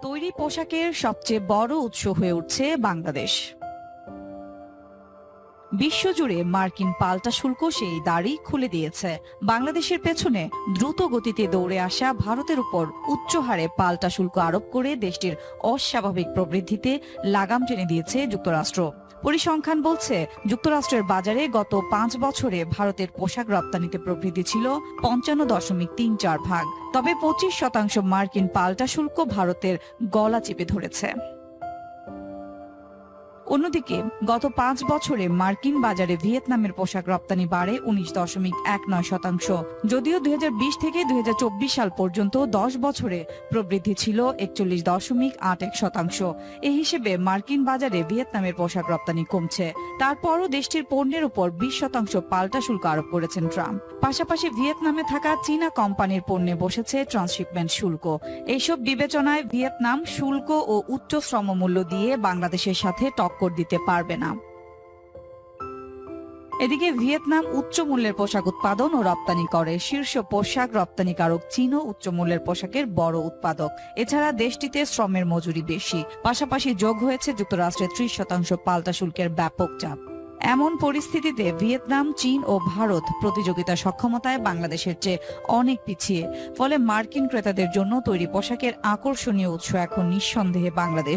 তৈরি পোশাকের সবচেয়ে বড় উৎস হয়ে উঠছে বাংলাদেশ। বিশ্বজুড়ে মার্কিন পাল্টা শুল্ক সেই দাড়ি খুলে দিয়েছে। বাংলাদেশের পেছনে দ্রুত গতিতে দৌড়ে আসা ভারতের উপর উচ্চ হারে পাল্টা শুল্ক আরোপ করে দেশটির অস্বাভাবিক প্রবৃদ্ধিতে লাগাম টেনে দিয়েছে যুক্তরাষ্ট্র। পরিসংখ্যান বলছে, যুক্তরাষ্ট্রের বাজারে গত 5 বছরে ভারতের পোশাক রপ্তানিতে প্রবৃদ্ধি ছিল 55.34%। তবে 25% মার্কিন পাল্টা শুল্ক ভারতের গলা চেপে ধরেছে। অন্যদিকে গত 5 বছরে মার্কিন বাজারে ভিয়েতনামের পোশাক রপ্তানি বাড়ে 19.19%। যদিও 2020 থেকে 2024 সাল পর্যন্ত 10 বছরে প্রবৃদ্ধি ছিল 41.81%। এই হিসেবে মার্কিন বাজারে ভিয়েতনামের পোশাক রপ্তানি কমছে। তারপরও দেশটির পণ্যের উপর 20% পাল্টা শুল্ক আরোপ করেছেন ট্রাম্প। পাশাপাশি ভিয়েতনামে থাকা চীনা কোম্পানির পণ্যে বসেছে ট্রান্সশিপমেন্ট শুল্ক। এইসব বিবেচনায় ভিয়েতনাম শুল্ক ও উচ্চ শ্রমমূল্য দিয়ে বাংলাদেশের সাথে টক্কর দিতে পারবে না। এদিকে ভিয়েতনাম উচ্চ মূল্যের পোশাক উৎপাদন ও রপ্তানি করে। শীর্ষ পোশাক রপ্তানিকারক চীনও উচ্চ মূল্যের পোশাকের বড় উৎপাদক। এছাড়া দেশটিতে শ্রমের মজুরি বেশি। পাশাপাশি যোগ হয়েছে যুক্তরাষ্ট্রের 30% পাল্টা শুল্কের ব্যাপক চাপ। এমন পরিস্থিতিতে ভিয়েতনাম, চীন ও ভারত প্রতিযোগিতা সক্ষমতায় বাংলাদেশের চেয়ে অনেক পিছিয়ে। ফলে মার্কিন ক্রেতাদের জন্য তৈরি পোশাকের আকর্ষণীয় উৎস এখন নিঃসন্দেহে বাংলাদেশ।